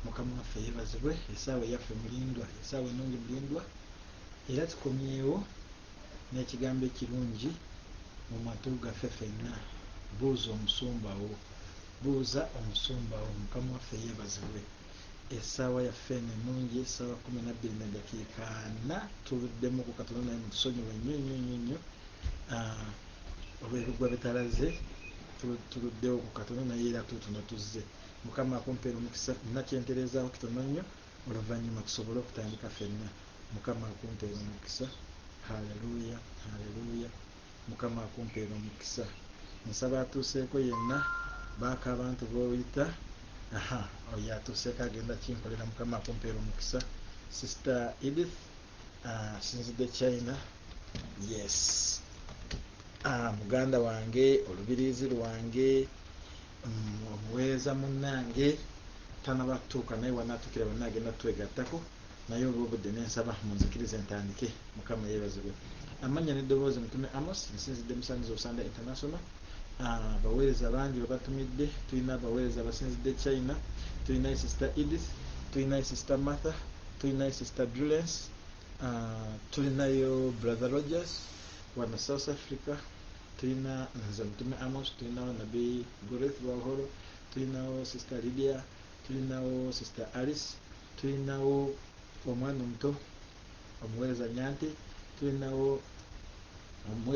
mukama waffe yeebazibwe. Essaawa yaffe mulindwa, essaawa ennungi mulindwa, era tukomyewo n'ekigambo ekirungi mu matu gaffe ffenna. Buuza omusumbawo, buuza omusumbawo. Mukama waffe yeebazibwe. Essaawa yaffe eno ennungi, essaawa 12:04 tubuddemu ku katono, naye mutusonyiwe nnyo nnyo nnyo nnyo olw'ebigwa bitalaze. Tuluddewo ku katono naye era tutuno tuzze. Mukama akumpeera omukisa, nakyenterezaawo kitono nnyo, oluvannyuma tusobole okutandika ffenna. Mukama akumpeera omukisa. Haleluya, haleluya. Mukama akumpeera omukisa. Nsaba atuuseeko yenna baaka abantu b'oyita. Oyo atuuseeko agenda kinkolera. Mukama akumpeera omukisa. Sister Edith asinzidde China. Yes. Muganda wange, olubiriizi lwange, omuweereza munnange tanaba kutuuka naye wanaatuukira bonna agenda twegattako naye olw'obudde nensaba munzikirize ntandike. Mukama yeebazibwe. Amannya n'eddoboozi Mutume Amos, nsinzidde Musandizo Osanda International. Abaweereza bangi babatumidde. Tulina abaweereza abasinzidde China. Tulinayo Sister Edith, tulinayo Sister Martha, tulinayo Sister Drulence, tulinayo Brother Rogers wano South Africa, tulina nze Mutume Amos, tulinawo Nabii Goreth Bwahoro, tulinawo Sister Lydia, tulinawo Sister Alice, tulinawo omwana omuto omuweereza Nyante, tulinawo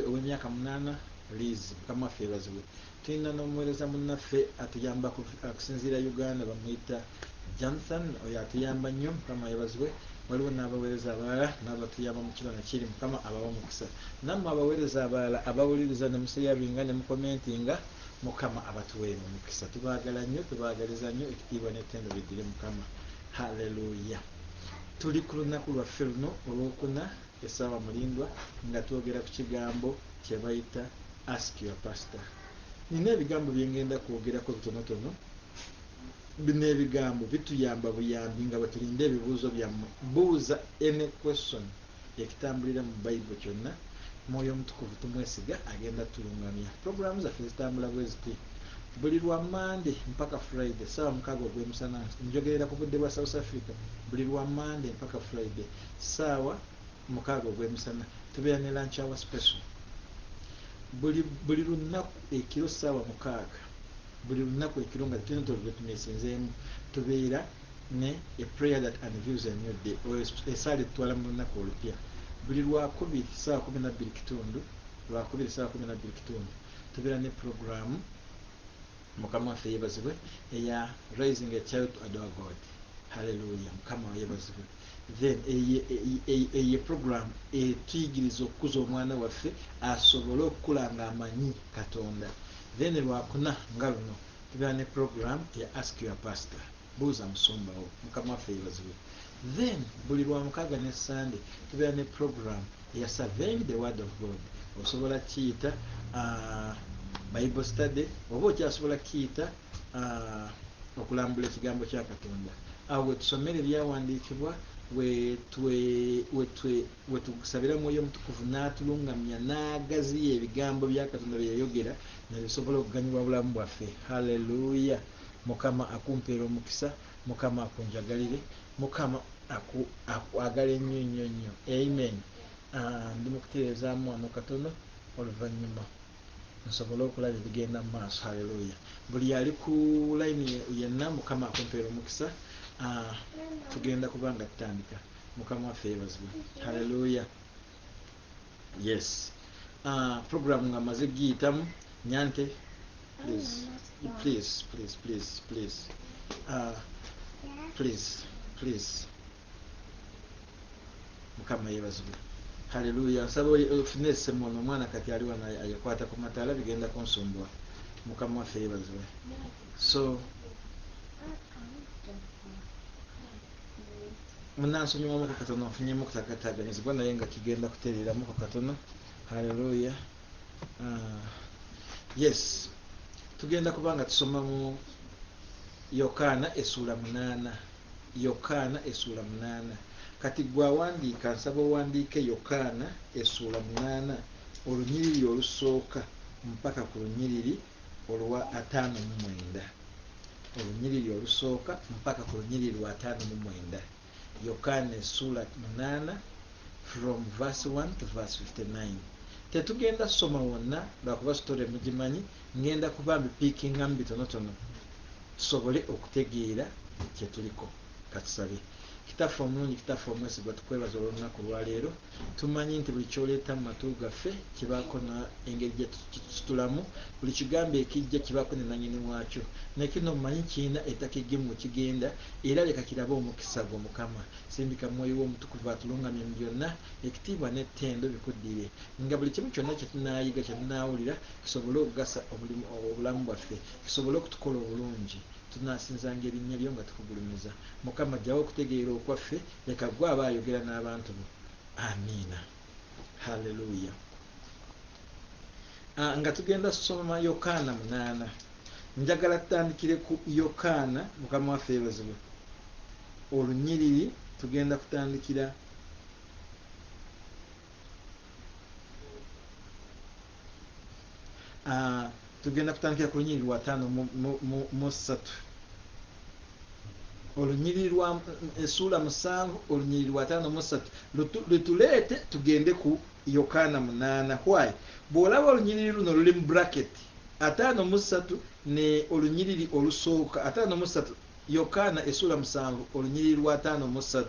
ow'emyaka 8 Liz. Mukama waffe yeebazibwe. Tulina n'omuweereza munnaffe atuyamba akusinziira Uganda bamuyita Jonathan, oyo atuyamba nnyo. Mukama yeebazibwe. Waliwo n'abaweereza abalala n'abatuyamba mu kiro nakiri. Mukama abawa omukisa. Nammwe abaweereza abalala abawuliriza ne museyabinga ne mukomentinga, Mukama abatuweera omukisa. Tubaagala nnyo, tubaagaliza nnyo. Ekitiibwa n'ettendo biddire Mukama. Haleluya. Tuli ku lunaku lwaffe luno olwokuna, essaawa mulindwa, nga twogera ku kigambo kye bayita Ask Your Pastor. Nina ebigambo bye ngenda kwogerako bitonotono. Bino ebigambo bituyamba buyambi nga bwe tulinda ebibuuzo byammwe. Buuza any question ekitambulira mu Bayibuli kyonna. Mwoyo Omutukuvu tumwesiga agenda tulungamya. Puroguramu zaffe zitambula bwe ziti. Buli lwa Monday mpaka Friday ssaawa 6 ogw'emisana, njogerera ku budde bwa South Africa. Buli lwa Monday mpaka Friday ssaawa 6 ogw'emisana tubeera ne lunch hour special. Buli lunaku ekiro ssaawa 6, buli lunaku ekiro nga tulina tumeesinzeemu, tubeera ne a prayer that unveils a new day, esaala etutwala mu lunaku olupya. Buli lwakubiri ssaawa 12:00, lwakubiri ssaawa 12:00 tubeera ne programu Mukama waffe yeebazibwe eya Raising a Child to Adore God. Haleluya. Mukama yeebazibwe. Then eye program etuyigiriza okukuza omwana waffe asobole okukula nga amanyi Katonda. Then lwakuna nga luno tubeera ne program ya Ask Your Pastor, buuza musumbawo. Mukama waffe yeebazibwe. Then buli lwa Mukaaga ne Sunday tubeera ne program ya Surveying the Word of God. Osobola kiyita Bible study, oba okyasobola kiyita okulambula ekigambo kya Katonda. Awo tusomere ebyawandiikibwa, wetusabira Mwoyo Omutukuvu n'atulungamya n'agaziya ebigambo bya Katonda bye yayogera ne bisobola okuganyulwa bulamu bwaffe. Haleluya. Mukama akumpeera omukisa. Mukama akunjagalire. Mukama akwagala ennyo nnyo nnyo. Amen. Ndi mu kutereezaamu wano katono, oluvannyuma nsobole okulaba ebigenda mu maaso. Haleluya. Buli ali ku layini yenna, Mukama akumpeera omukisa. Tugenda kubanga tutandika. Mukama waffe yeebazibwe. Haleluya. Yes. Program nga maze giyitamu. Nyante, please. Please. Mukama yeebazibwe. Haleluya. Nsaba ofune essemono, omwana kati ali wano ayakwata ku mataala bigenda kunsumbuwa. Mukama waffe yeebazibwe. So munansonyiwamu ku katono, nfunyemu okutakataganyizibwa naye nga kigenda kutereeramu ku katono. Haleluya. Yes. Tugenda kubanga tusoma mu Yokaana essuula 8. Yokaana essuula 8. Kati gwe awandiika nsaba owandiike Yokaana essuula 8 olunyiriri olusooka mpaka ku lunyiriri olwa 59. olunyiriri olusooka mpaka ku lunyiriri lwa 59. Yokaana essula 8 from verse 1 to verse 59. Tetugenda soma wonna lwakuba sitole mugimanyi, ngenda kuba mbipiikingamu bitonotono tusobole okutegeera kye tuliko. Katusabe. Kitaffe omulungi, kitaffe omwesigwa, tukwebaza olw'olunaku lwaleero. Tumanyi nti buli kyoleeta mu matu gaffe kibaako engeri gye kitulamu, buli kigambo ekijja kibaako ne nannyini waakyo, nekino mumanyi kiina ettakigimu kigenda, era leka kirabe omukisa gwo Mukama. Sindika Mwoyo w'Omutukuvu atulungamye mu byonna, ekitiibwa n'ettendo bikuddire, nga buli kimu kyonna kye tunaayiga, kye tunaawulira kisobole okugasa obulamu bwaffe, kisobole okutukola obulungi. Tunaasinzanga erinnya lyo nga tukugulumiza. Mukama jjawo okutegeera okwaffe, leka gwe aba ayogera n'abantu bo. Amiina. Haleluya. Nga tugenda soma Yokaana 8. Njagala tutandikire ku Yokaana, Mukama waffe yeebazibwe. Olunyiriri tugenda kutandikira ku lunyiriri lwa 5 olunyiriri lwa essula 7 olunyiriri lwa 5 lutuleete tugende ku Yokaana 8. Why? Bw'olaba olunyiriri luno luli mu bracket 5 ne olunyiriri olusooka 5 Yokaana essula 7 olunyiriri lwa 5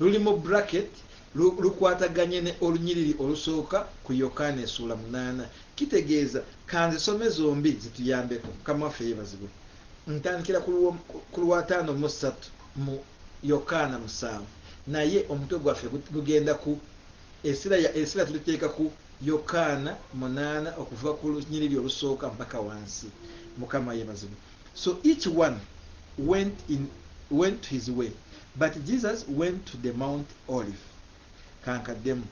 luli mu bracket lukwataganye ne olunyiriri olusooka ku Yokaana essula 8. Kitegeeza kanzisome zombi zituyambeko. Mukama waffe yeebazibwe. Ntandikira ku lwa 5 mu Yokaana 7, naye omutwe gwaffe gugenda ku esira tuliteeka ku Yokaana 8 okuva ku lunyiriri olusooka mpaka wansi. Mukama yeebazibwe. So each one went his way, but Jesus went to the Mount Olive. Kankaddemu.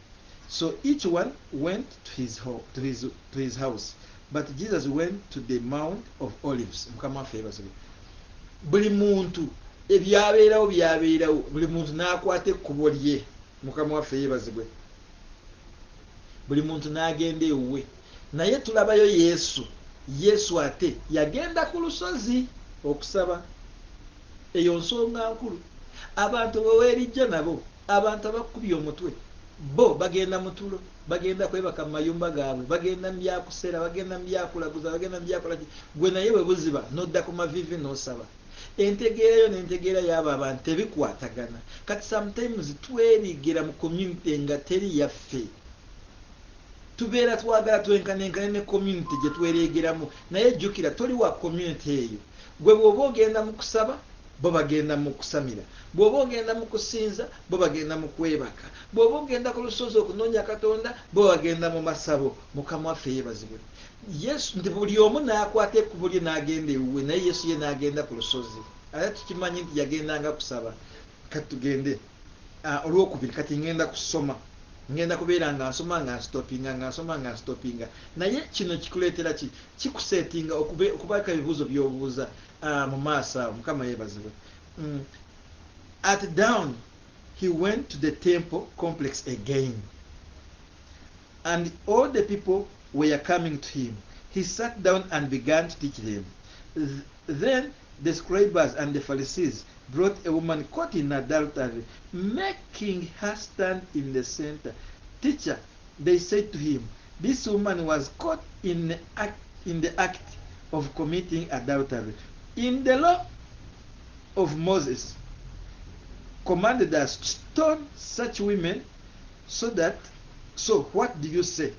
So each one went to his house, but Jesus went to the Mount of Olives. Mukama waffe yeebazibwe. Buli muntu ebyabeerawo byabeerawo, buli muntu n'akwata ekkubo lye. Mukama waffe yeebazibwe. Buli muntu n'agenda ewuwe, naye tulabayo Yesu ate yagenda ku lusozi okusaba. Eyo nsonga nkulu. Abantu bwe weerijja nabo, abantu abakubye omutwe bo bagenda mu tulo, bagenda kwebaka mu mayumba gaabwe, bagenda mu byakuseera, bagenda mu byakulaguza, bagenda mu byakolaki. Gwe naye bwe buziba n'odda ku maviivi n'osaba. Entegeerayo n'entegeera y'abo abantu tebikwatagana. Kati sometimes twerigira mu community nga teri yaffe. Tubeera twagala twenkanankane ne community gye twereegeramu, naye jjukira toli wa community eyo. Gwe bw'oba ogenda mu kusaba, bo bagenda mu kusamira. Bw'oba ogenda mu kusinza, bo bagenda mu kwebaka. Bw'oba ogenda ku lusozi okunoonya Katonda, bo bagenda mu masabo. Mukama waffe yeebazibwe. Yesu nti buli omu n'akwata ekkubo lye n'agenda ewuwe, naye Yesu ye n'agenda ku lusozi. Ate tukimanyi nti yagendanga kusaba. Kati tugende olwokubiri, kati ngenda kusoma. Ngenda kubeera nga nsoma nga nsitopinga. Naye kino kikuleetera ki? Kikuseetinga okubaako ebibuuzo by'obuuza mu maaso awo. Mukama yeebazibwe. At dawn he went to the temple complex again, and all the people were coming to him. He sat down and began to teach them. Then the scribes and the Pharisees brought a woman caught in adultery, making her stand in the center. Teacher, they said to him, this woman was caught in the act of committing adultery. In the law of Moses commanded us to stone such women. So what do you say?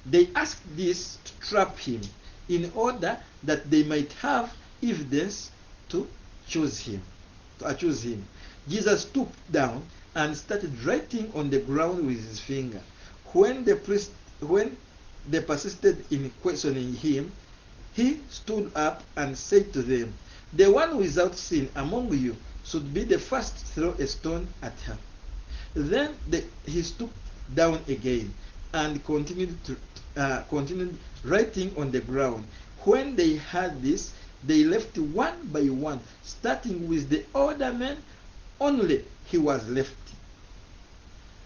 They asked this to trap him, in order that they might have evidence to accuse him. Jesus stooped down and started writing on the ground with his finger. When they persisted in questioning him, he stood up and said to them, the one without sin among you should be the first to throw a stone at her. Then he stooped down again and continued writing on the ground. When they heard this, they left one by one, starting with the older man. Only he was left,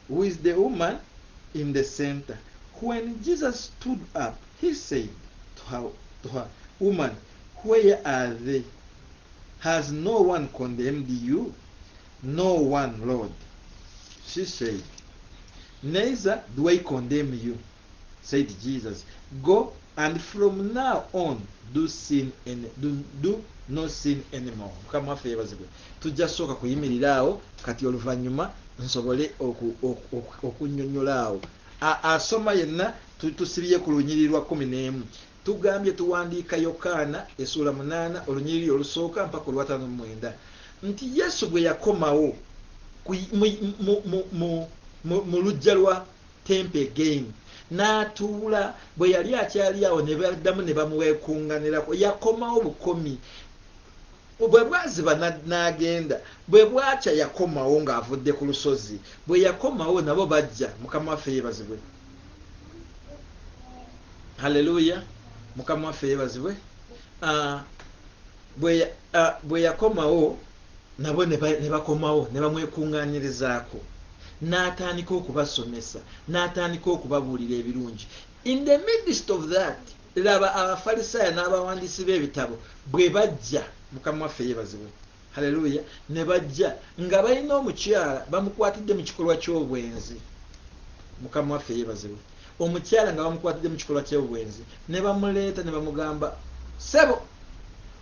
with the woman in the center. When Jesus stood up, he said to her, Woman, Where are they? Has no one condemned you? No one, Lord. She said, neither do I condemn you, said Jesus. Go, and from now on do not sin anymore. Mukama waffe yebazibwe. Tujja sooka kuyimirira awo kati oluvannyuma nsobole okunnyonnyola awo. Asoma yenna tusibye ku lunyiriri lwa 11. Tugambye tuwandiika Yokaana essula 8 olunyiriri olusooka mpaka olwa 5-9 nti Yesu bwe yakomawo mu lujja lwa tempe again n'atuula bwe yali akyali awo ne baddamu ne bamuweekunganirako yakomawo bukomi bwe bwaziba n'agenda bwe bwakya yakomawo ng'avudde ku lusozi bwe yakomawo nabo bajja. Mukama waffe yeebazibwe. Haleluya. Mukama waffe yeebazibwe. Bwe yakomawo nabo ne bakomawo ne bamwekungaanyirizaako n'atandika okubasomesa n'atandika okubabuulira ebirungi. In the midst of that, laba abafalisaayo n'abawandiisi b'ebitabo bwe bajja. Mukama waffe yeebazibwe. Haleluya. Ne bajja nga balina omukyala bamukwatidde mu kikolwa ky'obwenzi. Mukama waffe yeebazibwe. Omukyala nga bamukwatidde mu kikolwa ky'obwenzi ne bamuleeta ne bamugamba, sebo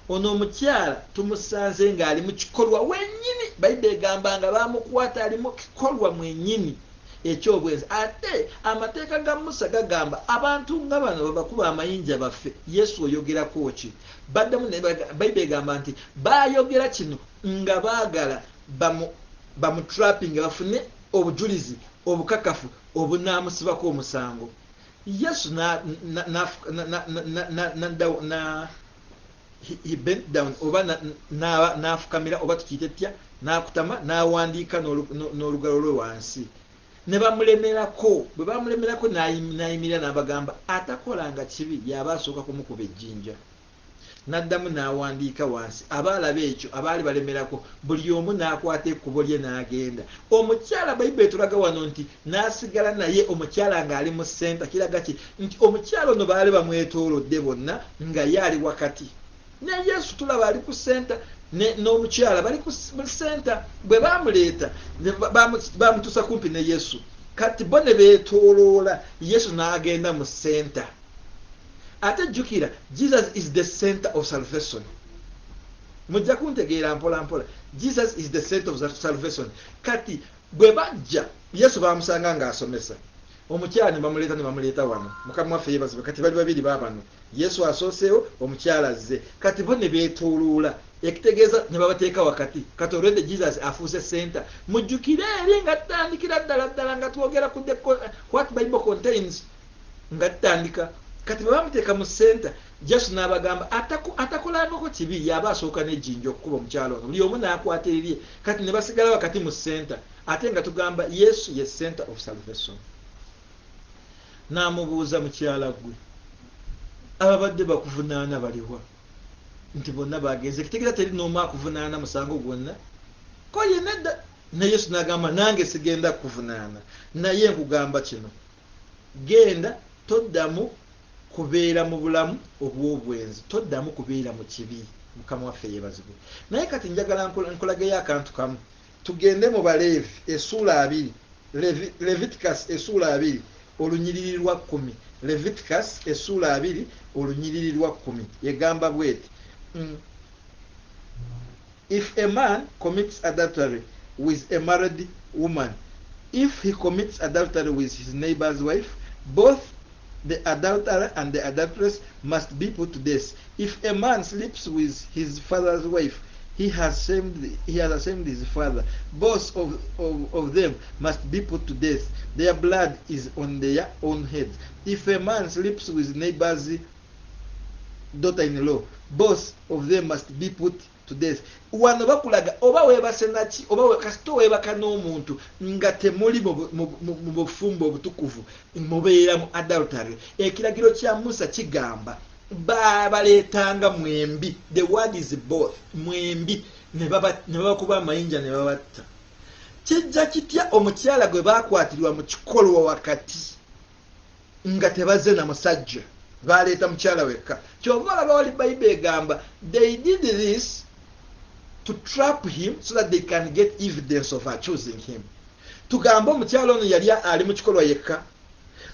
ono omukyala tumusanze ng'ali mu kikolwa wennyini. Bayibuli egamba nga bamukwata ali mu kikolwa mwennyini eky'obwenzi. Ate amateeka ga Musa gagamba abantu nga bano babakuba amayinja baffe. Yesu oyogerako ki? Baddamu Bayibuli egamba nti baayogera kino nga baagala bamutrapping bafune obujulizi obukakafu obunaamusibako omusango. Yesu he bent down oba n'afukamira oba tukiyite tya n'akutama n'awandiika n'olugalo lwe wansi. Ne bamulemerako. Bwe bamulemerako n'ayimirira n'abagamba atakolanga kibi y'aba asooka kumukuba ejjinja. N'addamu n'awandiika wansi. Abaalaba ekyo abaali balemerako buli omu n'akwata ekkubo lye n'agenda. Omukyala Bayibuli etulaga wano nti n'asigala naye omukyala ng'ali mu ssenta. Kiraga ki? Nti omukyala ono baali bamwetoolodde bonna nga ye ali wakati. Ne Yesu tulaba ali ku ssenta n'omukyala bali ku ssenta. Bwe bamuleeta bamutuusa kumpi ne Yesu. Kati bo ne beetooloola Yesu n'agenda mu ssenta. Ate jjukira, Jesus is the center of salvation. Mujja kuntegeera mpola mpola. Jesus is the center of salvation. Kati bwe bajja Yesu bamusanga ng'asomesa. Omukyala ne bamuleeta wano. Mukama waffe yeebazibwe. Kati bali babiri baabano. Yesu asooseewo, omukyala azze. Kati bo ne beetooloola. Ekitegeeza ne babateeka wakati. Kati olwedde Jesus afuuse center. Mujjukire eri nga tutandikira ddala nga twogera ku what Bible contains nga tutandika. Kati bwe bamuteeka mu ssenta Yesu n'abagamba atakolangako kibi y'aba asooka n'ejjinja okukuba omukyala ono. Buli omu n'akwata erye. Kati ne basigala wakati mu ssenta. Ate nga tugamba Yesu ye center of salvation. N'amubuuza mukyala gwe, ababadde bakuvunaana baliwa? Nti bonna bagenze. Kitegeeza teri n'omu akuvunaana musango gwonna. Ko ye nedda. Ne Yesu n'agamba nange sigenda kuvunaana. Naye nkugamba kino. Genda toddamu kubeera mu bulamu obw'obwenzi. Toddamu kubeera mu kibi. Mukama waffe yeebazibwe. Naye kati njagala nkolageyo akantu kamu. Tugende mu Baleevi essula 2. Leviticus essula 2 olunyiriri lwa 10. Leviticus essula 2 olunyiriri lwa 10 yegamba bweti. If a man commits adultery with a married woman, if he commits adultery with his neighbor's wife, both the adulterer and the adulteress must be put to death. If a man sleeps with his father's wife, he has ashamed his father. Both of them must be put to death. Their blood is on their own heads. If a man sleeps with neighbor's daughter-in-law, both of them must be put to death. Wano bakulaga oba webasenaki oba kasito webaka n'omuntu nga temuli mu bufumbo obutukuvu mubeera mu adultery. Ekiragiro kya Musa kigamba baleetanga mwembi. The word is both. Mwembi ne babakuba amayinja ne babatta. Kijja kitya omukyala gwe baakwatirwa mu kikolwa wakati nga tebazze na musajja baleeta mukyala wekka. Kyova olaba wali Bible egamba they did this to trap him so that they can get evidence of her choosing him. Tugamba omukyala ono yali ali mu kikolwa yekka.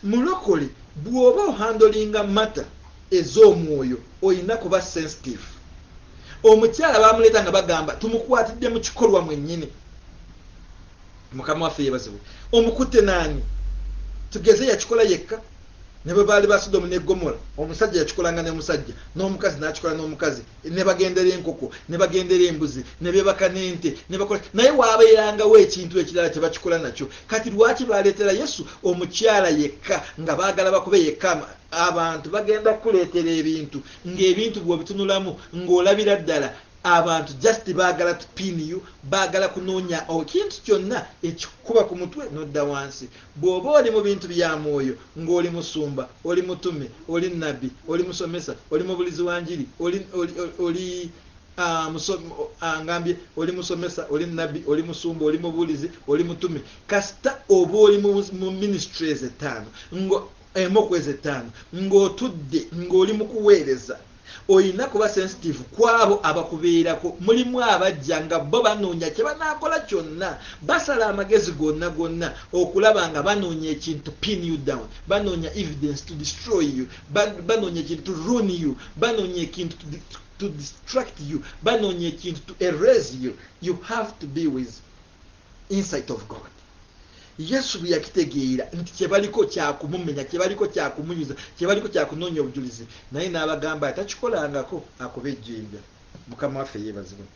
Mulokole bw'oba ohandolinga matter ez'omwoyo olina kuba sensitive. Omukyala bamuleeta nga bagamba tumukwatidde mu kikolwa mwennyini. Mukama waffe yeebazibwe. Omukutte naani? Tugeze yakikola yekka. Ne bwe baali ba Sodomu ne Gomora, omusajja yakikolanga ne musajja, n'omukazi n'akikola n'omukazi, ne bagendera enkoko, ne bagendera embuzi, ne beebaka n'ente, ne bakola naye waabeerangawo ekintu ekirala kye bakikola nakyo. Kati lwaki baleetera Yesu omukyala yekka nga baagala bakube yekka? Abantu bagenda kuleetera ebintu ng'ebintu bw'obitunulamu ng'olabira ddala abantu just baagala tupin you, baagala kunoonya ekintu kyonna ekikuba ku mutwe n'odda wansi. Bw'oba oli mu bintu bya mwoyo ng'oli musumba, oli mutume, oli nabbi, oli musomesa, oli mubulizi wa njiri, ngambye oli musomesa, oli nabbi, oli musumba, oli mubulizi, oli mutume, kasita oba oli mu ministries ettaano emokwezi ettaano ng'otudde ng'oli mu kuweereza, oyina kuba sensitive kwabo abakubeerako. Mulimu abajja nga bo banoonya kye banaakola kyonna, basala amagezi gonna okulaba nga banoonya ekintu pin you down, banoonya evidence to destroy you, banoonya ekintu to ruin you, banoonya ekintu to distract you, banoonya ekintu to erase you. You have to be with insight of God. Yesu bwe yakitegeera nti kyebaliko kyakumumenya, kyebaliko kyakumunyuza, kyebaliko kyakunoonya obujulizi, naye n'abagamba atakikolangako akuba ejjinja. Mukama waffe yeebazibwe.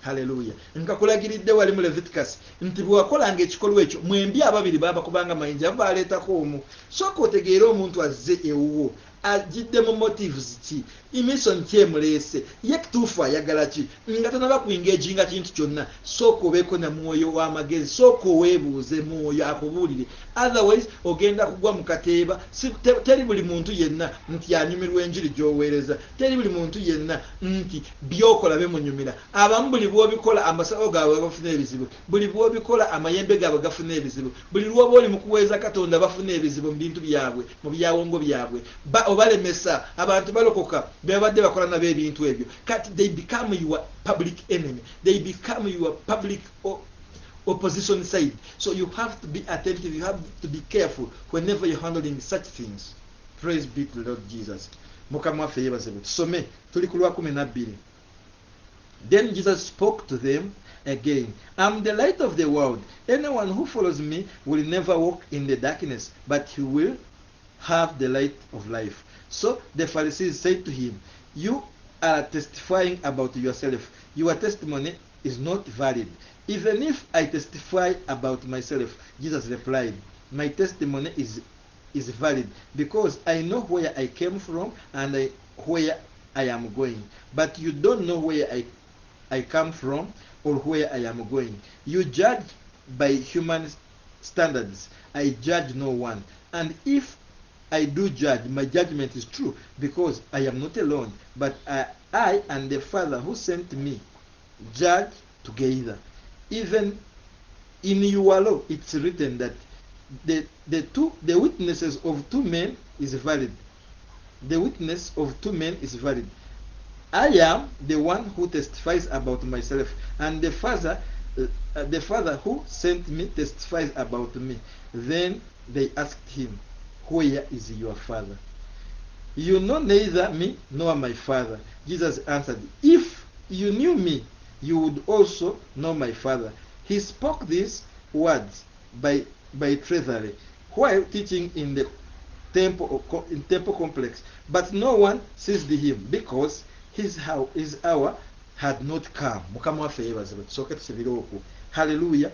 Haleluya. Nkakulagiridde wali mu Leviticus nti bwe wakolanga ekikolwa ekyo mwembi ababiri babakubanga mayinja baleetako omu. Sooka otegeere omuntu azze ewuwo ajidde mu motives ki, emission ki emuleese, ye kituufu ayagala ki, nga tonaba kuengaging kintu kyonna. Sooka obeeko na mwoyo w'amagezi, sooka oweebuuze mwoyo akubuulire, otherwise ogenda kugwa mu kateeba. Teri buli muntu yenna nti anyumirwa enjiri gy'oweereza, teri buli muntu yenna nti byokola bimunyumira. Abamu buli bw'obikola amasawo gaabwe bafuna ebizibu, buli bw'obikola amayembe gaabwe gafuna ebizibu, buli lw'oba oli mu kuweeza Katonda bafuna ebizibu mu bintu byabwe, mu byawongo byabwe. Obalemesa abantu balokoka bebadde bakola nabo ebintu ebyo. Kati they become your public enemy, they become your public opposition side. So you have to be attentive, you have to be careful whenever you're handling such things. Praise be to the Lord Jesus. Mukama waffe yeebazibwe. Tusome tuli ku lwa 12. Then Jesus spoke to them again. I'm the light of the world. Anyone who follows me will never walk in the darkness, but he will have the light of life. So the Pharisees said to him, you are testifying about yourself. Your testimony is not valid. Even if I testify about myself, Jesus replied, my testimony is valid because I know where I came from and where I am going. But you don't know where I come from or where I am going. You judge by human standards. I judge no one. And if I do judge, my judgment is true because I am not alone, but I and the Father who sent me judge together. Even in your law, it's written that the witnesses of two men is valid. The witness of two men is valid. I am the one who testifies about myself, and the Father who sent me testifies about me. Then they asked him, where is your father? You know neither me nor my Father. Jesus answered, if you knew me, you would also know my Father. He spoke these words by treasury while teaching in the temple complex, but no one seized him because his hour had not come. Mukama waffe yeebazibwe. Tusooke tusibire okwo. Hallelujah.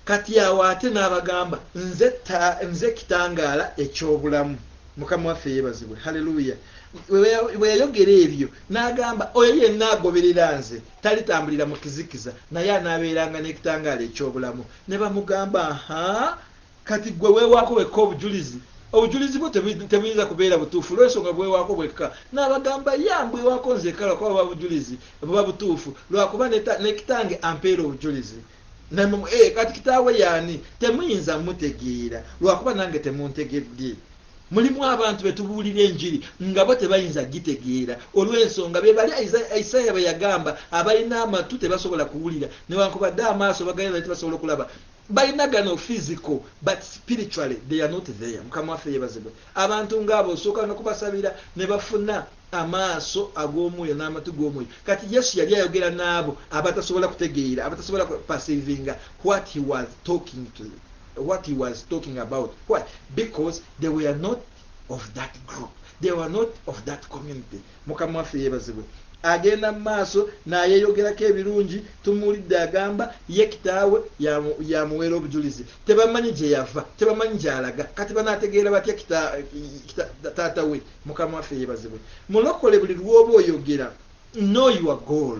Kati awo ate n'abagamba nze kitangaala eky'obulamu. Mukama waffe yeebazibwe. Haleluya. Bwe yayogera ebyo n'agamba oyo yenna agoberera nze talitambulira mu kizikiza naye anaabeeranga n'ekitangaala eky'obulamu. Ne bamugamba kati gwe weewaako wekka obujulizi bwo tebuyinza kubeera butuufu lw'ensonga bwewaako bwekka. N'abagamba yambwewaako nze kala kuba buba bujulizi buba butuufu lwakuba ne kitange ampeera obujulizi. Kati kitaawe yaani temuyinza mutegeera lwakuba nange temuntegedde. mulimu abantu betubuulira enjiri nga bo tebayinza gitegeera olw'ensonga be bali Isaiah bwe yagamba abalina amatu tebasobola kuwulira newankubadde amaaso bagayina tebasobola okulaba balina gano physical but spiritually they are not there. Mukama waffe yebazibwe. Abantu ng'abo osookanga kubasabira ne bafuna amaaso ag'omwoyo n'amatu g'omwoyo. Kati Yesu yali ayogera n'abo abatasobola kutegeera abatasobola perceivinga what he was talking about. Why? Because they were not of that group. They were not of that community. Mukama waffe yebazibwe. Agenda maaso nayeyogerako ebirungi tumuwulidde agamba ye kitaawe yamuweera obujulizi tebamanyi gye yava tebamanyi gy'alaga kati banaategeera batya taata we. Mukama waffe yebazibwe. Mulokole buli lw'oba oyogera know your goal,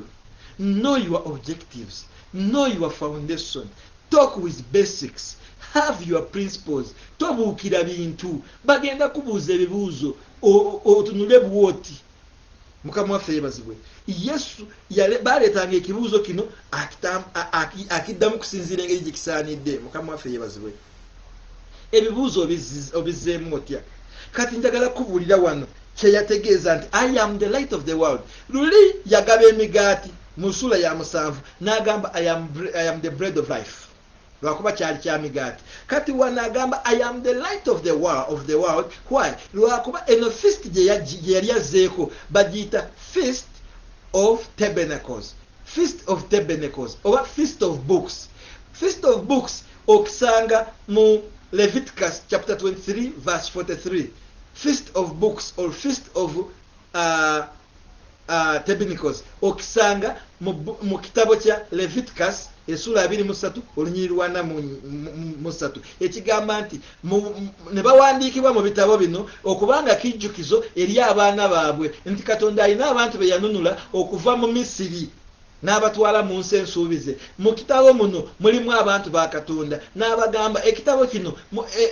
know your objectives, know your foundation, talk with basics, have your principles. Tobuukira bintu bagenda kubuuza ebibuuzo otunule bwoti. Mukama waffe yebazibwe. Yesu baleetanga ekibuuzo kino akiddamu kusinziira engeri gye kisaanidde. Mukama waffe yebazibwe. Ebibuuzo obizzeemu otya? Kati njagala kubuulira wano kye yategeeza nti I am the light of the world. Luli yagaba emigaati mu ssula ya 7 n'agamba I am the bread of life. Lwakuba kyali kya migaati. Kati wanagamba I am the light of the world. Why? Lwakuba eno feast gye yali yazzeeko bagiyita feast of tabernacles. Feast of tabernacles oba feast of books. Feast of books okisanga mu Leviticus chapter 23 verse 43. Feast of books or feast of tabernacles okisanga mu kitabo kya Leviticus esula 23 olunyiri 43 ekigamba nti ne bawandiikibwa mu bitabo bino okubanga kijjukizo eri abaana baabwe nti Katonda alina abantu be yanunula okuva mu Misiri n'abatwala mu nsi ensuubize. Mu kitabo muno mulimu abantu ba Katonda n'abagamba ekitabo kino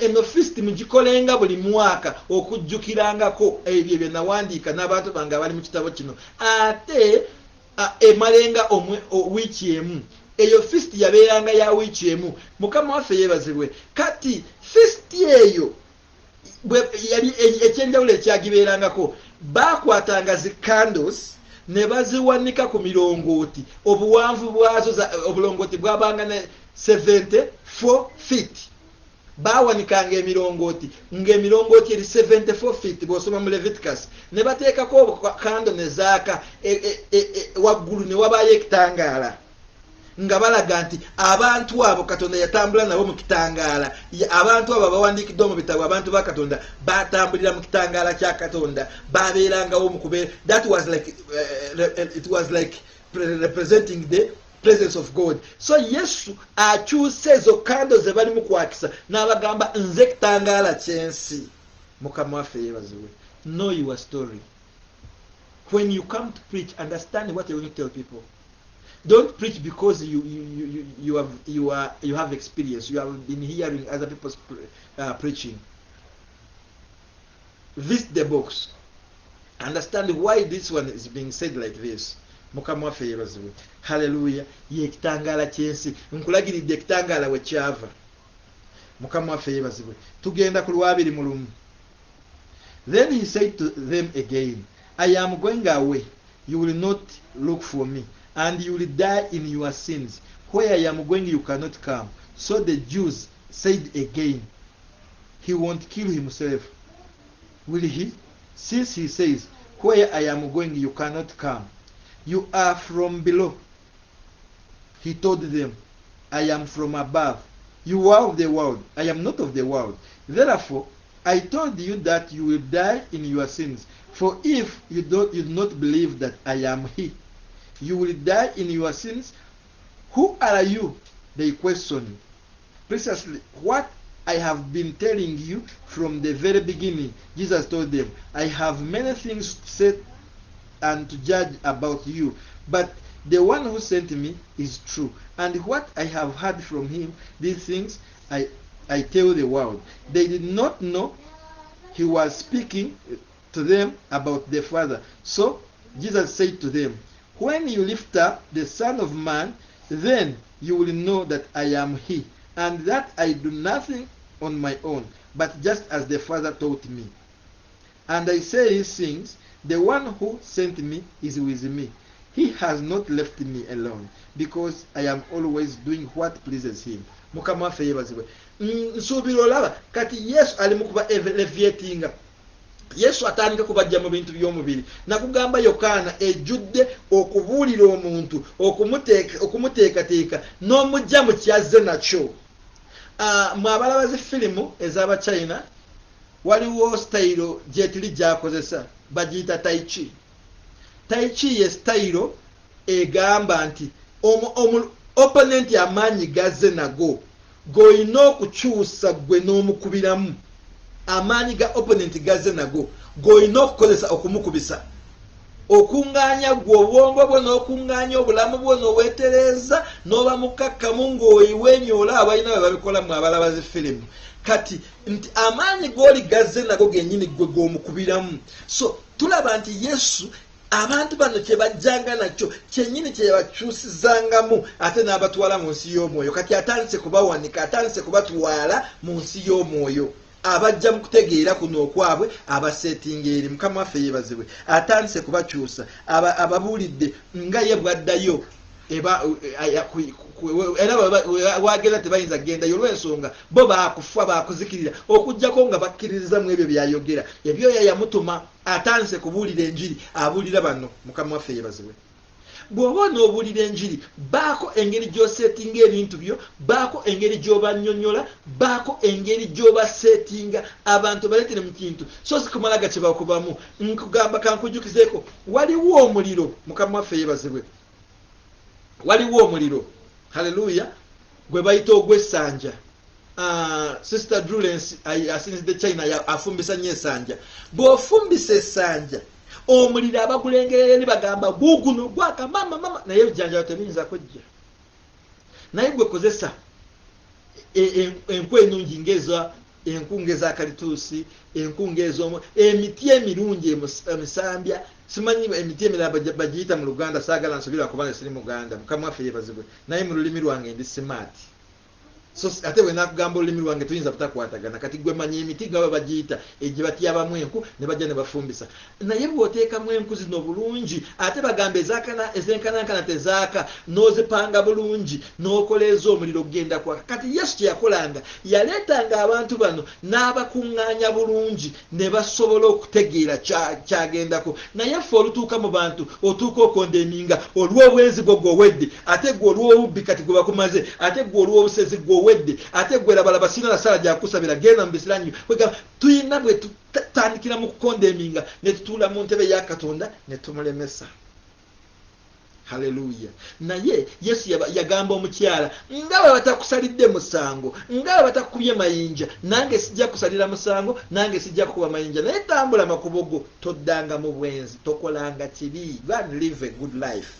eno feast mugikolenga buli mwaka okujjukirangako ebyo bye nawandiika n'abantu bange abali mu kitabo kino ate emalenga wiiki emu. Eyo feast yabeeranga ya wiiki emu. Mukama waffe yebazibwe. Kati feast eyo yali ekyenjawulo ekyagibeerangako baakwatanga zi candles ne baziwanika ku mirongooti. Obuwanvu bwazo obulongooti bwabanga ne 74 feet. Bawanikanga emirongooti ng'emirongooti eri 74 feet bw'osoma mu Leviticus ne bateekako kando ne zaaka waggulu ne wabaayo ekitangaala nga balaga nti abantu abo Katonda yatambula nabo mu kitangaala. Abantu abo bawandiikiddwa mu bitabo abantu ba Katonda batambulira mu kitangaala kya Katonda babeerangawo mu kubeera. That was like it was like representing the presence of God. So Yesu akyuse ezo kando ze bali mu kwakisa n'abagamba nze kitangaala ky'ensi. Mukama waffe yeebazibwe. Know your story. When you come to preach, understand what you're going to tell people. Don't preach because you have experience. You have been hearing other people's preaching. Visit the books. Understand why this one is being said like this. Mukama waffe yebazibwe. Hallelujah. Ye kitangaala ky'ensi. Nkulagiridde ekitangaala we kyava. Mukama waffe yebazibwe. Tugenda ku lwabiri mu lumu. Then he said to them again, I am going away. You will not look for me. And you will die in your sins. Where I am going, you cannot come. So the Jews said again, he won't kill himself, will he? Since he says, where I am going, you cannot come. You are from below. He told them, I am from above. You are of the world. I am not of the world. Therefore, I told you that you will die in your sins. For if you do not believe that I am he, you will die in your sins. Who are you? They questioned. Precisely what I have been telling you from the very beginning. Jesus told them, I have many things to say and to judge about you, but the one who sent me is true. And what I have heard from him, these things I tell the world. They did not know he was speaking to them about the Father. So Jesus said to them, when you lift up the Son of Man, then you will know that I am he, and that I do nothing on my own, but just as the Father taught me. And I say these things, the one who sent me is with me. He has not left me alone, because I am always doing what pleases him. Mukama waffe yeebazibwe. Nsuubira olaba kati Yesu ali mu kuba elevatinga. Yesu atandika kubajja mu bintu by'omubiri. Nakugamba Yokaana ejjudde okubuulira omuntu, okumuteekateeka n'omujja mu kyazze nakyo. Mwabalabazi firimu ez'aba China waliwo style gyetuli gyakozesa bagiyita tai chi. Tai chi ye style egamba nti opponent amaanyi gazze nago goyina okukyusa gwe n'omukubiramu. Amaanyi ga opponent gazze nago goyina okukozesa okumukubisa. Okunganya gwe obwongo bwo n'okunganya obulamu bwo n'oweetereza n'oba mukakkamu ng'oyiwenyoola abalina bwe babikola mu abalabazi firimu. Kati nti amaanyi g'oli gazze nago gennyini gwe g'omukubiramu. So tulaba nti Yesu abantu bano kye bajjanga nakyo kyennyini kye yabakyusizangamu ate n'abatwala mu nsi y'omwoyo. Kati atandise kubawanika, atandise kubatwala mu nsi y'omwoyo. Abajja mu kutegeera kuno okwabwe abasetinga eri. Mukama waffe yeebazibwe. Atandise kubakyusa ababuulidde nga ye bwaddayo era wagenda tebayinza kgendayo olw'ensonga bo baakufa baakuzikirira okujjako nga bakkiririza mu ebyo byayogera. Ebyo yamutuma atandise kubuulira enjiri abuulira bano. Mukama waffe yeebazibwe. Bw'oba n'obuulira enjiri baako engeri gy'osetinga ebintu byo, baako engeri gy'obanyonnyola, baako engeri gy'obasetinga abantu baleetere mu kintu so si kumala gakibakubamu. Nkugamba kankujjukizeeko waliwo omuliro. Mukama waffe yeebazibwe. Waliwo omuliro. Haleluya. Gwe bayita ogw'essanja. Sister Drulens asinzidde China afumbisa nnyo essanja. Bw'ofumbisa essanja omuliro abakulengerera eri bagamba guguno gwaka mama naye ebijjanjalo tebiyinza kujja. Naye gwe kozesa enku ennungi ng'eza enkunga ez'akalituusi, enkunga ez'omu emiti emirungi emisambya. Simanyi emiti emirala bagiyita mu Luganda, saagala nsubira kubanga siri Muganda. Mukama waffe yeebazibwe. Naye mu lulimi lwange ndi smart. So ate bwe nakugamba olulimi lwange tuyinza butakwatagana. Kati gwe manyi emiti gaba bagiyita egye batyabamu enku ne bajja ne bafumbisa. Naye bw'oteekamu enku zino bulungi ate bagamba ezenkanankana tezaaka n'ozipanga bulungi n'okola ez'omuliro kugenda kwaka. Kati Yesu kye yakolanga yaleetanga abantu bano n'abakuŋŋaanya bulungi ne basobola okutegeera kyagendako. Naye ffe olutuuka mu bantu otuuka okondeminga olw'obwenzi bwo gw'owedde ate gwe olw'obubbi kati gwe bakumaze ate gwe olw'obusezi gw'owedde ate gwe labalaba sina na sala gyakusabira genda mu bisiranyu. Tuyina bwe tutandikira mu kukondeminga ne tutuula mu ntebe ya Katonda ne tumulemesa. Haleluya. Naye Yesu yagamba omukyala nga bwe batakusalidde musango, nga bwe batakubye mayinja, nange sijja kusalira musango, nange sijja kukuba mayinja. Naye tambula makubo go, toddanga mu bwenzi, tokolanga kibi. Go and live a good life.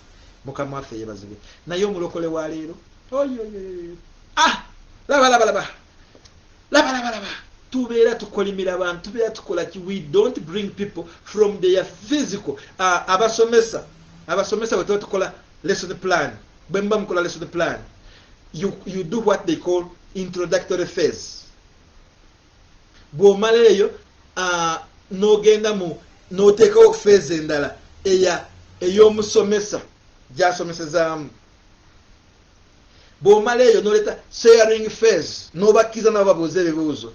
Mukama waffe yeebazibwe. Naye omulokole wa leero laba tubeera tukolimira abantu, tubeera tukola ki. We don't bring people from their physical. Abasomesa bwe tuba tukola lesson plan, bwe muba mukola lesson plan, you do what they call introductory phase. Bw'omala eyo n'ogenda mu n'oteekawo phase endala ey'omusomesa gy'asomesezaamu. Bw'omala eyo n'oleeta sharing phase n'obakkiza nabo babuuza ebibuuzo.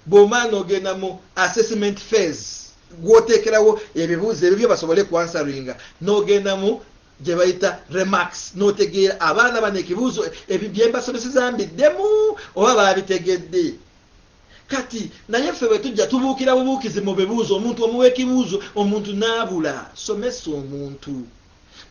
Bw'omala n'ogenda mu assessment phase gw'oteekerawo ebibuuzo ebyo basobole kwansaringa. N'ogenda mu gye bayita remarks n'otegeera abaana bano ekibuuzo ebyo bye mbasomeseza mbiddemu oba baabitegedde. Kati naye ffe bwe tujja tubuukira bubuukizi mu bibuuzo, omuntu omuwa ekibuuzo omuntu n'abula. Somesa omuntu.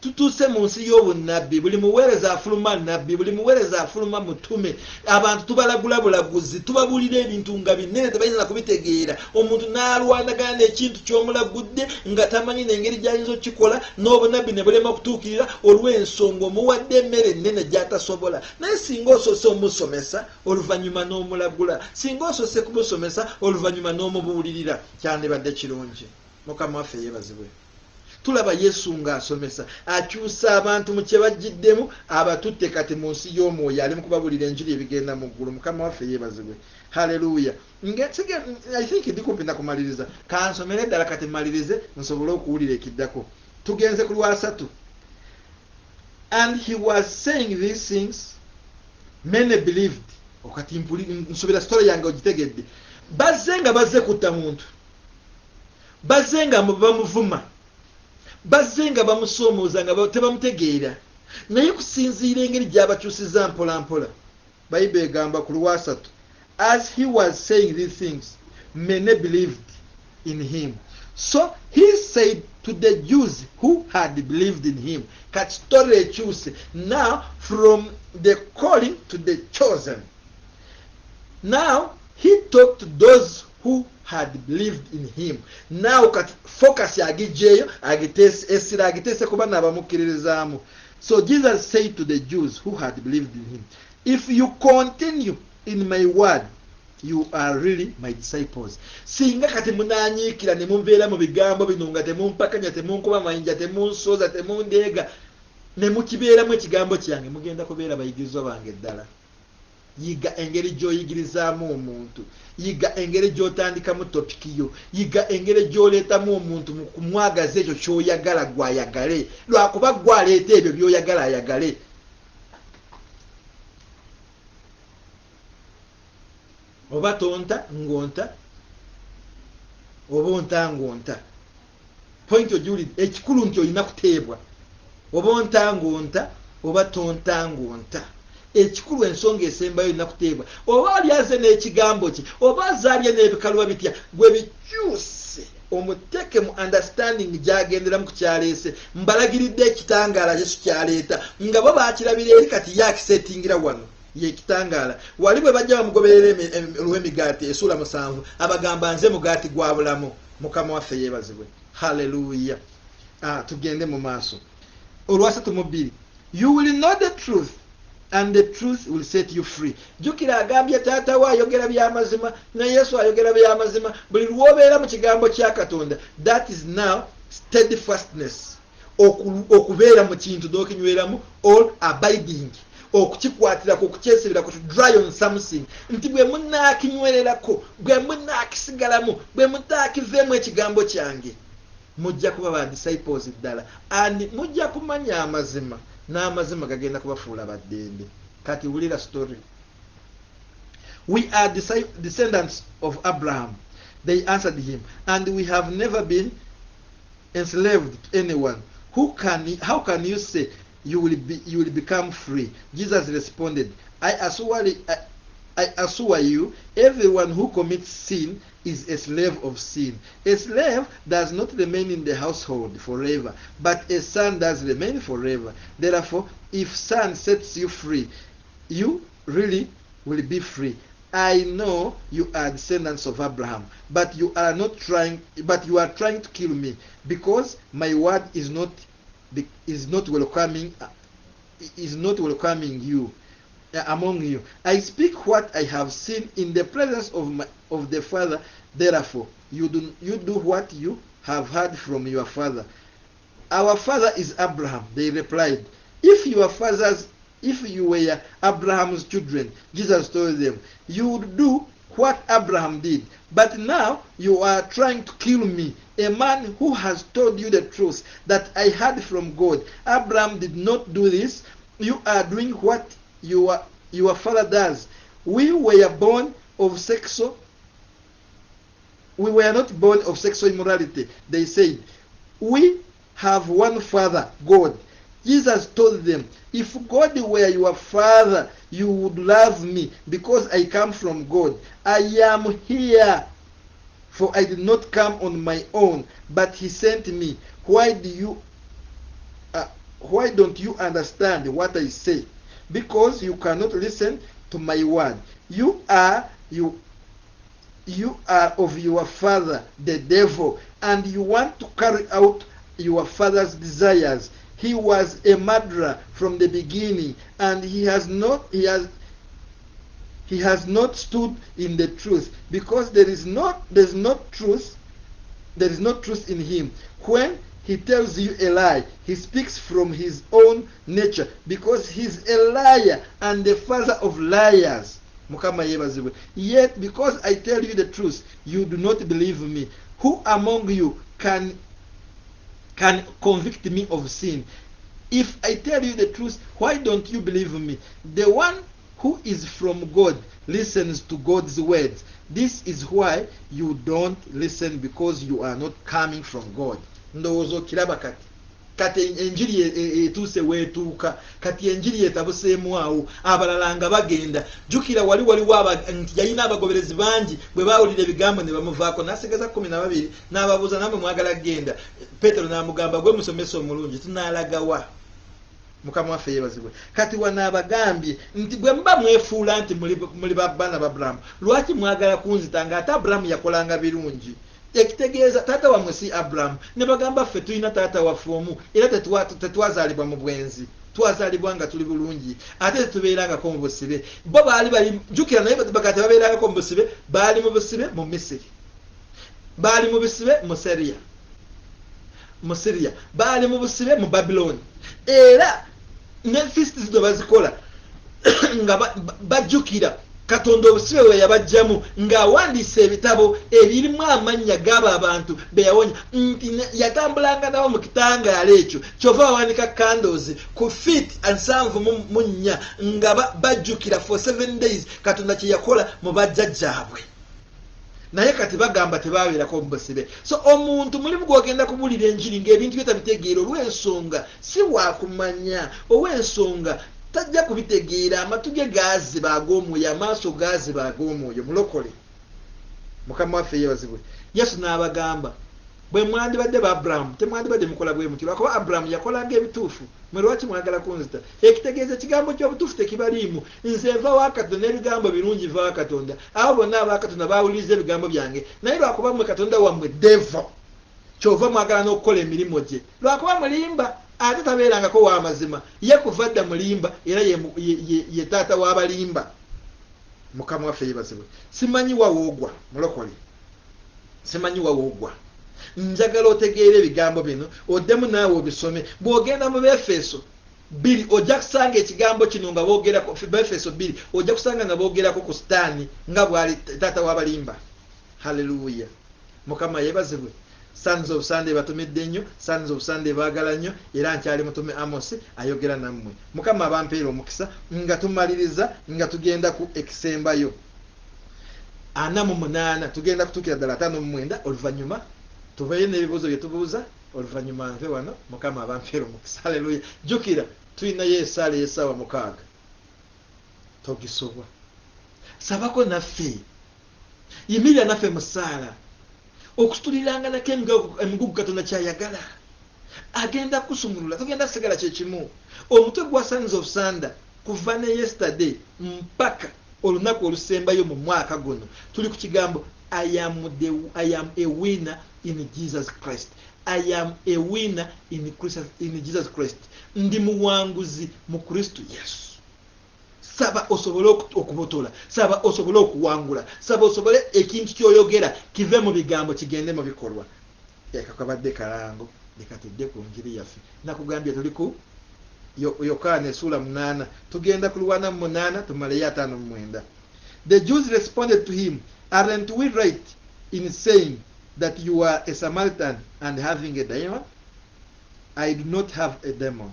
Tutuuse mu nsi y'obunnabbi, buli muweereza afuluma nnabbi, buli muweereza afuluma mutume. Abantu tubalagula bulaguzi, tubabuulira ebintu nga binene tebayinza kubitegeera. Omuntu n'alwanagana n'ekintu ky'omulagudde nga tamanyi n'engeri gy'ayinza okukikola, n'obunnabbi ne bulema okutuukirira olw'ensonga omuwadde emmere ennene gy'atasobola. Naye singa osoose omusomesa oluvannyuma n'omulagula, singa osoose kumusomesa oluvannyuma n'omubuulirira, kyandibadde kirungi. Mukama waffe yeebazibwe. tulaba Yesu ng'asomesa akyusa abantu mu kye bagiddemu abatutte kati mu nsi y'omwoyo ali mu kubabulira enjiri ebigenda mu ggulu. Mukama waffe yeebazibwe. Haleluya. I think ndi kumpi na kumaliriza, kansomere ddala kati mmalirize nsobole okuwulira ekiddako. Tugenze ku lwasatu. And he was saying these things, many believed. Okati nsobera story yange ogitegedde. Bazze nga bazze kutta muntu, bazze nga bamuvuma, bazze nga bamusoomooza nga tebamutegeera, naye kusinziira engeri gy'abakyusiza mpola mpola. Bayibuli egamba ku lwasatu, as he was saying these things, many believed in him. So he said to the Jews who had believed in him, kat story ekyuse now from the calling to the chosen. Now he talked to those who had believed in him. Now kat focus yagijeyo agitese agitese kuba nabamukkiririzaamu. So Jesus said to the Jews who had believed in him, if you continue in my word, you are really my disciples. Singa kati munanyiikira ne mumbeera mu bigambo bino nga temumpakanya, temunkuba mayinja, temunsoza, temundeega, ne mukibeeramu ekigambo kyange, mugenda kubeera bayigirizwa bange ddala. Yiga engeri gy'oyigirizaamu omuntu, yiga engeri gy'otandikamu topiki yo, yiga engeri gy'oleetamu omuntu mu kumwagaza ekyo ky'oyagala gw'ayagale, lwakuba gw'aleeta ebyo by'oyagala ayagale. Oba tonta ngonta, oba onta ngonta. Point ojulidde, ekikulu nti olina kuteebwa. Oba onta ngonta, oba tonta ngonta. Ekikulu ensonga esembayo olina kuteebwa. Oba alyaze n'ekigambo kye, oba azaalye n'ebikaluba bitya, gwe bikyuse omuteeke mu understanding gy'agenderamu ku kyaleese. Mbalagiridde ekitangaala Yesu kyaleeta, nga bo baakirabira eri kati yakisetingira wano. Ye kitangaala. Wali bwe bajja bamugoberera olw'emigaati essuula 7 abagamba nze mugaati gwa bulamu. Mukama waffe yeebazibwe. Haleluya. Tugende mu maaso. Olwasatu mu 2. You will know the truth and the truth will set you free. Jukira agambye taata we ayogera by'amazima ne Yesu ayogera by'amazima. Buli lw'obeera mu kigambo kya Katonda, that is now steadfastness. Okubeera mu kintu n'okinyweramu, or abiding. Okukikwatirako, okukyesibirako, to dry on something. Nti bwe munaakinywererako, bwe munaakisigalamu, bwe mutaakiveemu ekigambo kyange, mujja kuba ba disciples ddala, and mujja kumanya amazima, n'amazima gagenda kubafuula baddembe. Kati wulira story. We are descendants of Abraham. They answered him, and we have never been enslaved to anyone. How can you say you will become free? Jesus responded, I assure you, everyone who commits sin is a slave of sin. A slave does not remain in the household forever, but a son does remain forever. Therefore, if son sets you free, you really will be free. I know you are descendants of Abraham, but you are trying to kill me, because my word is not welcoming you among you. I speak what I have seen in the presence of the Father. Therefore, you do what you have heard from your father. Our father is Abraham, they replied. If you were Abraham's children, Jesus told them, you would do what Abraham did. But now you are trying to kill me, a man who has told you the truth that I heard from God. Abraham did not do this. You are doing what your father does. We were not born of sexual immorality. They said, we have one Father, God. Jesus told them, if God were your father, you would love me, because I come from God. I am here, for I did not come on my own, but he sent me. Why don't you understand what I say? Because you cannot listen to my word. You are of your father, the devil, and you want to carry out your father's desires. He was a murderer from the beginning, and he has not stood in the truth, because there is no truth in him. When he tells you a lie. He speaks from his own nature because he's a liar and the father of liars. Yet because I tell you the truth, you do not believe me. Who among you can convict me of sin? If I tell you the truth, why don't you believe me? The one who is from God listens to God's words. This is why you don't listen, because you are not coming from God. Ndowooza okiraba kati enjiri etuuse weetuuka, kati enjiri etabuseemu awo, abalala nga bagenda. Jjukira waliwo nti yalina abagoberezi bangi bwe baawulira ebigambo ne bamuvaako, n'asigeza 12 n'ababuuza, namwe mwagala kgenda? Peetero n'amugamba, gwe musomesa omulungi, tunaalaga Mukama waffe yeebazibwe. Kati wanaabagambye nti bwe muba mwefuula nti muli baana ba Abulahamu, lwaki mwagala kunzita ng'ate Abulahamu yakolanga birungi? Ekitegeeza taata wammwe si Abulahamu. Ne bagamba ffe tulina taata waffe omu, era tetwazaalibwa mu bwenzi, twazaalibwa nga tuli bulungi, ate tetubeerangako mu busibe. Bo baali jjukira, naye bagati babeerangako mu busibe, baali mu busibe mu Misiri, baali mu busibe mu Syria, baali mu busibe mu Babiloni. Era ne feast zino bazikola nga bajjukira Katonda obusibe we yabajjamu, ng'awandiisa ebitabo ebirimu amannya g'abo abantu be yawonya, nti yatambulanga nabo mu kitangaala ekyo. Kyova bawanika candles ku feet 74 nga bajjukira for 7 days Katonda kye yakola mu bajjajjaabwe. Naye kati bagamba tebabeerako mu busibe. So omuntu mulimu gw'ogenda kubuulira enjiri ng'ebintu bye tabitegeera olw'ensonga si waakumanya, olw'ensonga tajja kubitegeera. Amatu ge gaaziba ag'omwoyo, amaaso gaaziba ag'omwoyo. Mulokole. Mukama waffe yeebazibwe. Yesu n'abagamba, bwe mwandibadde ba Abulahamu temwandibadde mukola bwe mutyo, lwakuba Abulahamu yakolanga ebituufu, mwe lwaki mwagala kunzita? Ekitegeeza ekigambo ky'obutuufu tekibaliimu. Nze nva wa Katonda n'ebigambo birungi va wa Katonda. Abo bonna aba Katonda baawuliriza ebigambo byange, naye lwakuba mmwe Katonda wammwe devo, kyova mwagala n'okukola emirimu gye. Lwakuba mulimba, ate tabeerangako w'amazima, ye kuva dda mulimba, era ye taata w'abalimba. Mukama waffe yeebazibwe. Simanyi wawoogwa, mulokole, simanyi wawoogwa. Njagala otegeera ebigambo bino, oddemu naawe obisome. Bw'ogenda mu Befeso 2 ojja kusanga ekigambo kino nga boogerako. Befeso 2 ojja kusanga nga boogerako ku Sitaani nga bw'ali taata w'abalimba. Haleluya. Mukama yeebazibwe. Sons of Sunday batumidde nnyo, Sons of Sunday baagala nnyo, era nkyali mutume Amos ayogera nammwe. Mukama abampeera omukisa nga tumaliriza nga tugenda ku ekisembayo 48, tugenda kutuukira ddala 59 oluvannyuma tuveeyo n'ebibuuzo bye tubuuza, oluvannyuma nve wano. Mukama abampeera omukisa. Haleluya. Jjukira tulinayo esaala ey'essaawa 6 togisobwa. Sabako naffe, yimirira naffe mu ssaala okusituliranga nako emigugu Katonda kyayagala. Agenda kusumulula, tugenda kusigala kye kimu. Omutwe gwa Sons of Sunday kuva ne yesterday mpaka olunaku olusembayo mu mwaka guno tuli ku kigambo I am a winner in Jesus Christ. I am a winner in Jesus Christ. Ndi muwanguzi mu Kristo Yesu. Saba osobole okubotola, saba osobole okuwangula, saba osobole ekintu kyoyogera kive mu bigambo kigende mu bikolwa. Kakabadde kalango leka tudde ku njiri yaffe. Nakugambye tuli ku Yokaana sura 8, tugenda ku 8 tumaleyo 5-9. The Jews responded to him, aren't we right in saying that you are a Samaritan and having a demon? I do not have a demon.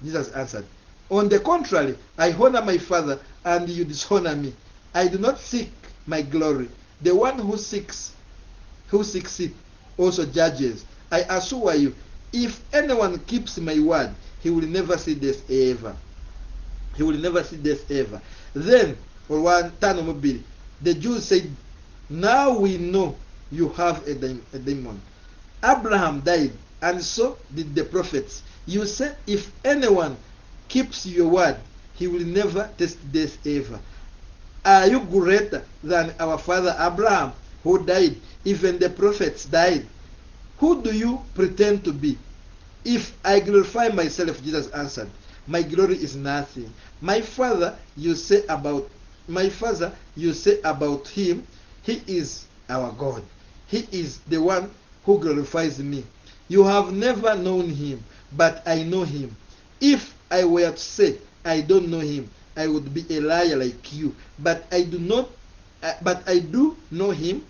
Jesus answered, on the contrary, I honor my Father and you dishonor me. I do not seek my glory. The one who seeks it also judges. I assure you, if anyone keeps my word, he will never see death ever. He will never see death ever. Then, the Jews said, now we know you have a demon. Abraham died, and so did the prophets. You say, if anyone keeps your word, he will never taste death ever. Are you greater than our father Abraham, who died? Even the prophets died. Who do you pretend to be? If I glorify myself, Jesus answered, my glory is nothing. My father, you say about him, he is our God. He is the one who glorifies me. You have never known him, but I know him. If I were to say I don't know him, I would be a liar like you. But I do know him,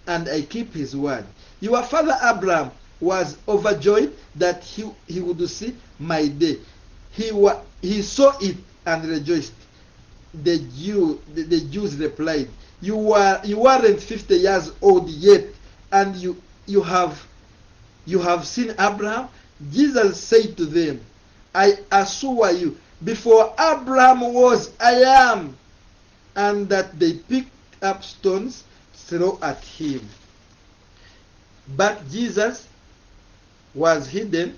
and I keep his word. Your father Abraham was overjoyed that he would see my day. He saw it and rejoiced. The Jews replied, you weren't 50 years old yet, and you have seen Abraham? Jesus said to them, I assure you, before Abraham was, I am. And that they picked up stones to throw at him. But Jesus was hidden,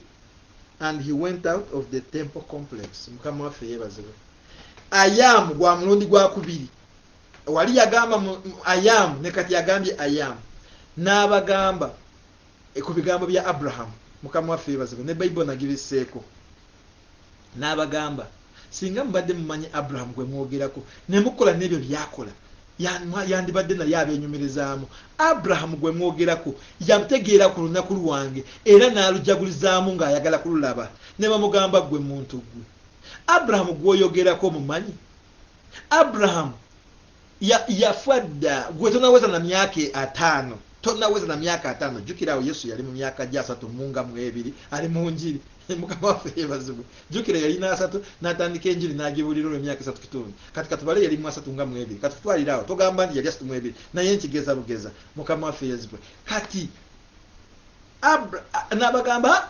and he went out of the temple complex. I am gwa mulundi gwa kubiri. Wali yagamba I am, ne kati yagambye I am. N'abagamba ku bigambo bya Abraham. Mukama waffe yeebazibwe. Ne Bible nagibiseeko. N'abagamba singa mubadde mumanyi Abraham gwe mwogerako ne mukola n'ebyo byakola, yandibadde naye abenyumirizaamu. Abraham gwe mwogerako yamutegeera ku lunaku lwange era n'alujagulizaamu ng'ayagala kululaba. Ne bamugamba gwe muntu gwe. Abraham gwoyogerako mumanyi? Abraham yafa dda, gwe tonaweza na myaka 5. Tonaweza na myaka 5. Jukirawo Yesu yali mu myaka gya 3 munga mu 2 ali mu njiri. Mukama waffe yeebazibwe. Jukira yali na 3 n'atandika enjiri n'agibulira emyaka 3 kitundu. Kati katubale yali mu 3 nga mu 2. Kati tutwalirawo togamba nti yali 3 mu 2 naye nkigeza bugeza. Mukama waffe yeebazibwe. Kati n'abagamba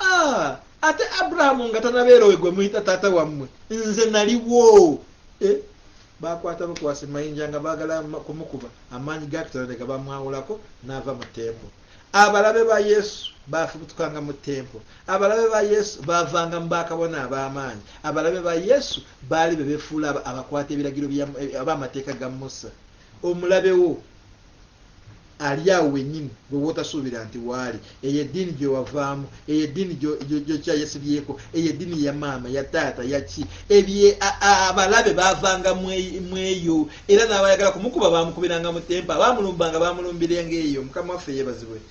ate Abraham nga tanabeera gwe muyita taata wammwe, nze naliwo. Bakwata bukwasi mayinja nga baagala kumukuba amaanyi ga Katonda nga bamwawulako n'ava mu tempo. Abalabe ba Yesu bafubutukanga mu tempo. Abalabe ba Yesu bavanga mu bakabona ab'amaanyi. Abalabe ba Yesu baali bebefuula abakwata ebiragiro ab'amateeka ga Musa. Omulabe wo ali awo wennyini gwe wotasuubira nti waali. Eyo eddiini gye wavaamu, eyo eddiini gy'okyayesibyeko, eyo eddiini ya maama, ya taata, ya ki. Abalabe bavanga mu eyo era n'abayagala kumukuba bamukubiranga mu tempo, abamulumbanga bamulumbirenga eyo. Mukama waffe yeebazibwe.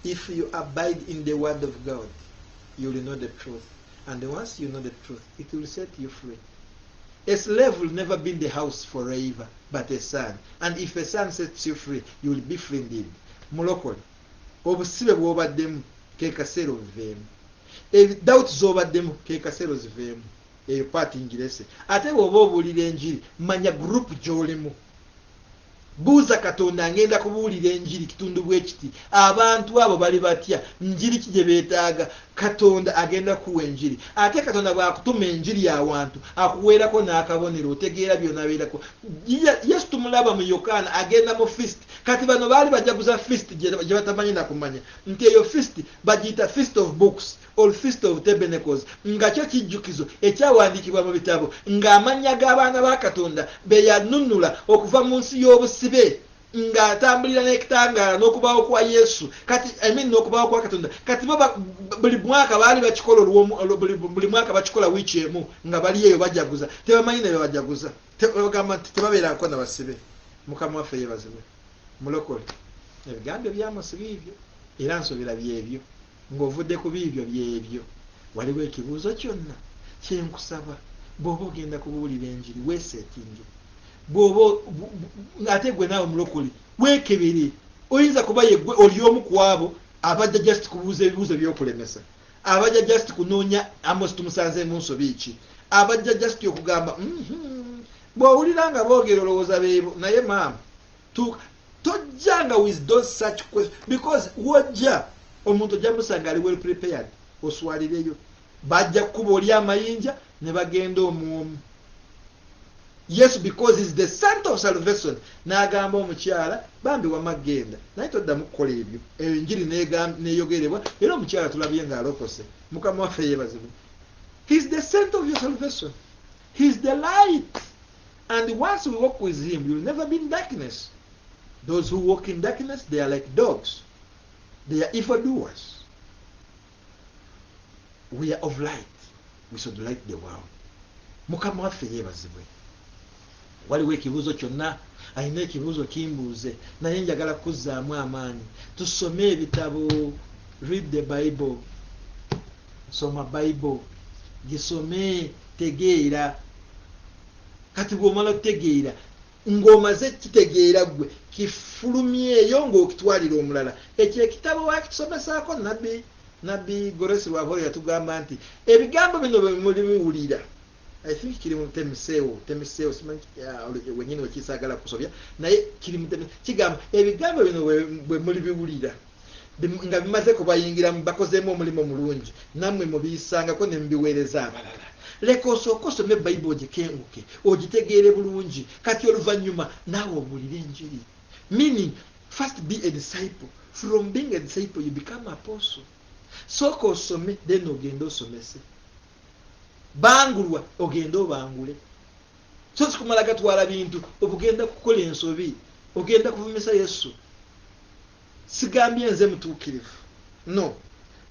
If you abide in the word of God, you will know the truth. And once you know the truth, it will set you free. A slave will never be in the house forever, but a son. And if a son sets you free, you will be free indeed. Mulokole. Obusibe bw'obaddemu ke kaseera obuveemu. Doubt z'obaddemu ke kaseera oziveemu. Eyo paati ngirese. Ate bw'oba obuulira enjiri, manya group gy'olimu. Buuza Katonda ngenda kubuulira enjiri kitundu bwe kiti. Abantu abo bali batya? Njiri ki gye beetaaga? Katonda agenda kuwa enjiri. Ate Katonda bw'akutuma enjiri y'awantu akuweerako n'akabonero otegeera byonna abeerako. Yesu tumulaba mu Yokaana agenda mu feast. Kati bano baali bajaguza feast gye batamanyi na kumanya. Nti eyo feast bagiyita Feast of Books or Feast of Tabernacles. Nga kyo kijjukizo ekyawandiikibwa mu bitabo ng'amannya g'abaana ba Katonda be yanunula okuva mu nsi y'obusibe ng'atambulira n'ekitangaala n'okubaawo kwa Yesu. Kati n'okubaawo kwa Katonda. Kati buli mwaka baali bakikola buli mwaka bakikola wiiki emu nga bali eyo bajaguza. Tebamanyi ne bajaguza. Bagamba nti tebabeerako na basibe. Mukama waffe yeebazibwe. Mulokole. Ebigambo byamusi biibyo era nsuubira byebyo. Ng'ovudde ku biibyo byebyo. Waliwo ekibuuzo kyonna kyenkusaba bw'oba ogenda kubuulira enjiri weeseetinge. Bw'oba ate gwe naawe mulokole weekebere. Oyinza kuba yeggwe oli omu ku abo abajja just kubuuza ebibuuzo by'okulemesa, abajja just kunoonya Amos tumusanze mu nsobi ki, abajja just okugamba bw'owulira nga boogera olowooza beebo. Naye maama tojjanga with those such questions because wojja omuntu ojja musanga ali well prepared oswalireyo. Bajja kukuba oli amayinja ne bagenda omwomu. Yes, because he's the center of salvation. N'agamba omukyala bambi wamagenda naye toddamu kukola ebyo. Enjiri neeyogerebwa era omukyala tulabye ng'alokose. Mukama waffe yeebazibwe. He's the center of your salvation. He's the light. And once we walk with him, you'll never be in darkness. Those who walk in darkness, they are like dogs. They are evildoers. We are of light. We should light the world. Mukama waffe yeebazibwe. Waliwo ekibuuzo kyonna alina ekibuuzo kimbuuze naye njagala kuzzaamu amaanyi. Tusome ebitabo. Read the Bible. soma Bible gisome tegeera kati bw'omala otegeera ng'omaze kitegeera gwe kifulumyeyo ng'okitwalira omulala ekyo ekitabo wakitusomesaako nabbi Grace Lwahoro yatugamba nti ebigambo bino bwe muli biwulira I think kiri mu Temiseewo simanyi wenyini wekisaagala kusobya naye kiri mu kigamba ebigambo bino bwe muli biwulira nga bimaze kubayingira bakozeemu omulimu mulungi nammwe mubiyisangako ne mubiweereza abalala leka osooka osome Bible ogikenguke ogitegeere bulungi kati oluvannyuma naawe obuulire enjiri meaning first be a disciple from being a disciple you become apostle sooka osome then ogende osomese bangulwa ogende obangule so sikumala gatwala bintu obugenda kukola ensobi ogenda kuvumisa Yesu sigambye nze mutuukirivu no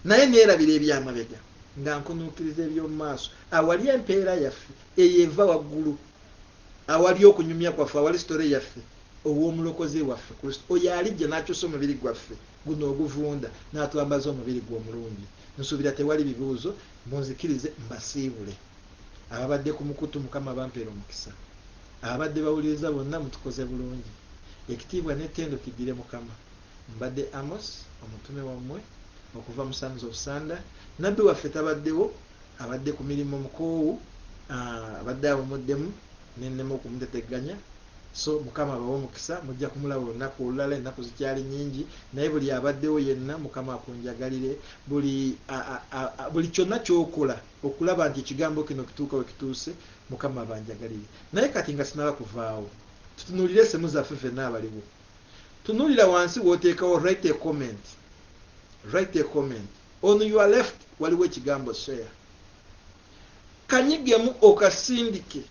naye neerabira ebyamabega nga nkunuukiriza eby'omu maaso awali empeera yaffe eyeeva waggulu awali okunyumya kwaffe awali sitole yaffe ow'omulokozi waffe Kristo oyo alijja n'akyusa omubiri gwaffe guno oguvunda n'atwambaza omubiri gwe omulungi nsuubira tewali bibuuzo munzikirize mbasiibule ababadde ku mukutu Mukama bampeera omukisa abadde bawuliriza bonna mutukoze bulungi ekitiibwa n'ettendo kiddire Mukama mbadde Amos omutume wammwe okuva mu Sons of Sanda nabbi waffe tabaddewo abadde ku mirimu mukoowu abadde awumuddemu nennema okumuteteganya so Mukama abawe omukisa mujja kumulaba olunaku olulala ennaku zikyali nyingi naye buli abaddewo yenna Mukama akunjagalire buli kyonna kyokola okulaba nti ekigambo kino kituuka we kituuse Mukama abanjagalire naye kati nga sinaba kuvaawo tutunuulire essemu zaffe ffenna abaliwo tunuulira wansi w'oteekawo write a comment on your left waliwo ekigambo share kanyigemu okasindike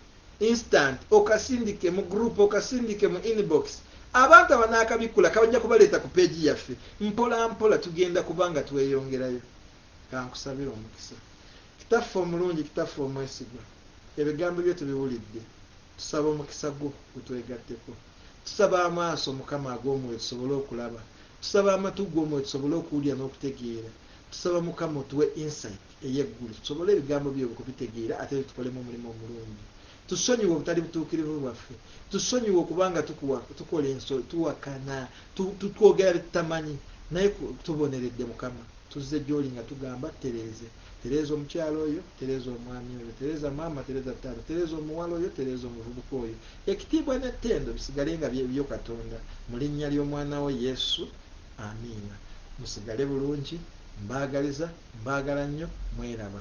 instant okasindike mu group okasindike mu inbox abantu abanaakabikula kabajja kubaleeta ku peegi yaffe mpola mpola tugenda kubanga tweyongerayo kankusabira omukisa kitaffe omulungi kitaffe omwesigwa ebigambo byo tubiwulidde tusaba omukisa gwo gutwegatteko tusaba amaaso Mukama ag'omwoyo tusobole okulaba tusaba amatu g'omwoyo tusobole okuwulira n'okutegeera tusaba Mukama otuwe insight ey'eggulu tusobole ebigambo byo okubitegeera ate tukolemu omulimu omulungi tusonyiwe obutali butuukirivu bwaffe tusonyiwe okubanga tukola ensolo tuwakana twogera bitutamanyi naye tuboneredde Mukama tuzze gy'oli nga tugamba tereeza omukyalo oyo tereeza omwami oyo tereeza maama tereeza taata tereeza omuwala oyo tereeza omuvubuka oyo ekitiibwa n'ettendo bisigale nga byebyo Katonda mu linnya ly'omwana we Yesu amiina musigale bulungi mbaagaliza mbaagala nnyo mweraba